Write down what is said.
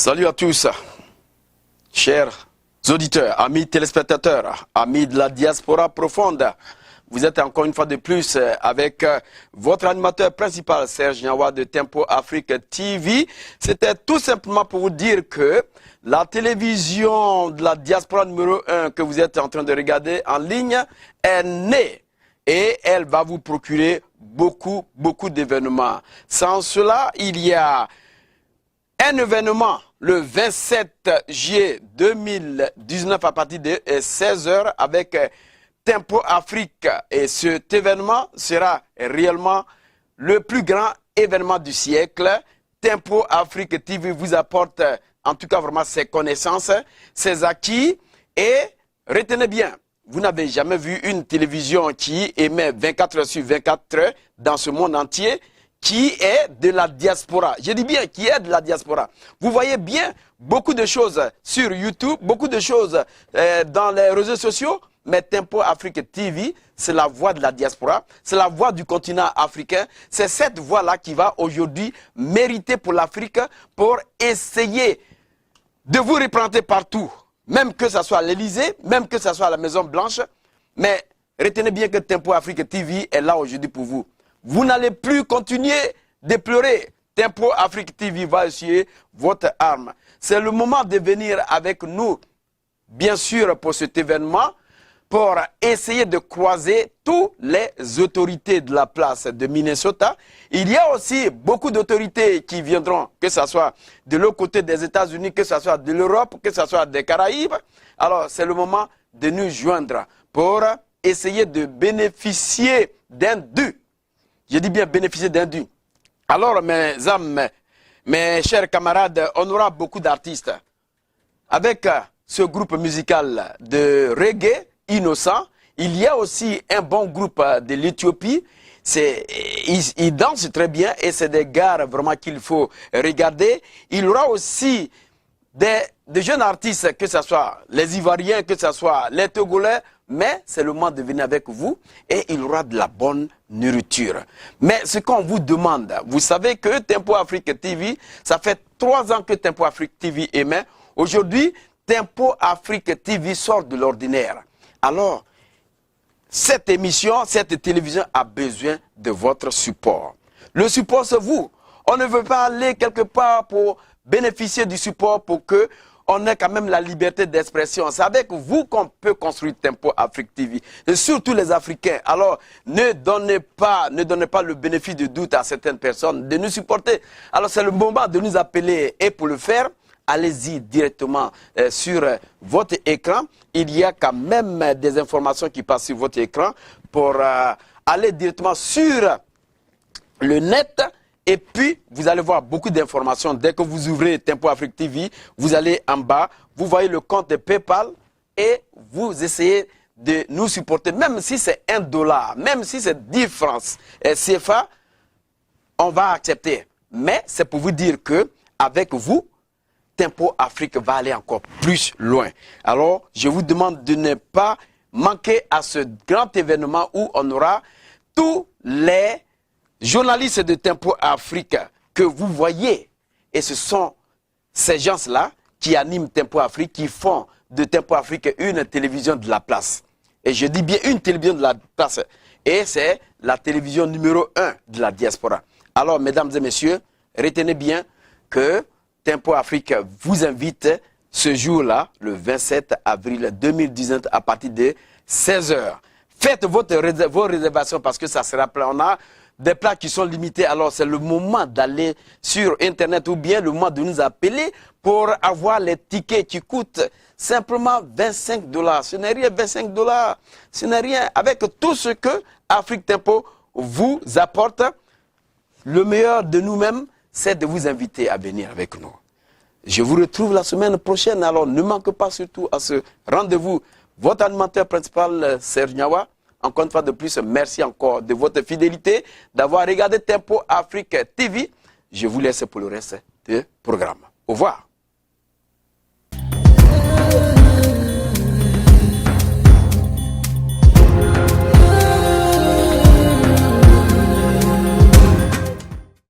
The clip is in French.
Salut à tous, chers auditeurs, amis téléspectateurs, amis de la diaspora profonde. Vous êtes encore une fois de plus avec votre animateur principal, Serge Nyawa de Tempo Afrique TV. C'était tout simplement pour vous dire que la télévision de la diaspora numéro 1 que vous êtes en train de regarder en ligne est née. Et elle va vous procurer beaucoup d'événements. Sans cela, il y a un événement le 27 juillet 2019 à partir de 16 h avec Tempo Afrique. Et cet événement sera réellement le plus grand événement du siècle. Tempo Afrique TV vous apporte en tout cas vraiment ses connaissances, ses acquis. Et retenez bien, vous n'avez jamais vu une télévision qui émet 24 heures sur 24 heures dans ce monde entier, qui est de la diaspora. Je dis bien qui est de la diaspora. Vous voyez bien beaucoup de choses sur YouTube, beaucoup de choses dans les réseaux sociaux, mais Tempo Afrique TV, c'est la voix de la diaspora, c'est la voix du continent africain. C'est cette voix-là qui va aujourd'hui mériter pour l'Afrique, pour essayer de vous représenter partout, même que ce soit à l'Élysée, même que ce soit à la Maison Blanche. Mais retenez bien que Tempo Afrique TV est là aujourd'hui pour vous. Vous n'allez plus continuer de pleurer. Tempo Afrique TV va essuyer votre arme. C'est le moment de venir avec nous, bien sûr, pour cet événement, pour essayer de croiser toutes les autorités de la place de Minnesota. Il y a aussi beaucoup d'autorités qui viendront, que ce soit de l'autre côté des États-Unis, que ce soit de l'Europe, que ce soit des Caraïbes. Alors, c'est le moment de nous joindre pour essayer de bénéficier d'un dû. Je dis bien bénéficier d'un dû. Alors, mes amis, mes chers camarades, on aura beaucoup d'artistes. Avec ce groupe musical de reggae, Innocent, il y a aussi un bon groupe de l'Éthiopie. Ils dansent très bien et c'est des gars vraiment qu'il faut regarder. Il y aura aussi des jeunes artistes, que ce soit les Ivoiriens, que ce soit les Togolais, mais c'est le moment de venir avec vous et il y aura de la bonne nourriture. Mais ce qu'on vous demande, vous savez que Tempo Afrique TV, ça fait 3 ans que Tempo Afrique TV émet. Aujourd'hui, Tempo Afrique TV sort de l'ordinaire. Alors, cette émission, cette télévision a besoin de votre support. Le support, c'est vous. On ne veut pas aller quelque part pour bénéficier du support pour que on ait quand même la liberté d'expression. C'est avec vous qu'on peut construire Tempo Afrique TV. Et surtout les Africains. Alors, ne donnez pas le bénéfice du doute à certaines personnes de nous supporter. Alors, c'est le moment de nous appeler. Et pour le faire, allez-y directement sur votre écran. Il y a quand même des informations qui passent sur votre écran pour aller directement sur le net. Et puis, vous allez voir beaucoup d'informations. Dès que vous ouvrez Tempo Afrique TV, vous allez en bas, vous voyez le compte de PayPal et vous essayez de nous supporter. Même si c'est $1, même si c'est 10 francs CFA, on va accepter. Mais c'est pour vous dire que avec vous, Tempo Afrique va aller encore plus loin. Alors, je vous demande de ne pas manquer à ce grand événement où on aura tous les journalistes de Tempo Afrique que vous voyez. Et ce sont ces gens-là qui animent Tempo Afrique, qui font de Tempo Afrique une télévision de la place. Et je dis bien une télévision de la place. Et c'est la télévision numéro 1 de la diaspora. Alors, mesdames et messieurs, retenez bien que Tempo Afrique vous invite ce jour-là, le 27 avril 2019, à partir de 16 h. Faites vos réservations parce que ça sera plein. On a des plats qui sont limités. Alors, c'est le moment d'aller sur Internet ou bien le moment de nous appeler pour avoir les tickets qui coûtent simplement $25. Ce n'est rien, $25. Ce n'est rien. Avec tout ce que Afrique Tempo vous apporte, le meilleur de nous-mêmes, c'est de vous inviter à venir avec nous. Je vous retrouve la semaine prochaine. Alors, ne manquez pas surtout à ce rendez-vous. Votre animateur principal, Serge Nyawa. Encore une fois de plus, merci encore de votre fidélité, d'avoir regardé Tempo Afrique TV. Je vous laisse pour le reste du programme. Au revoir.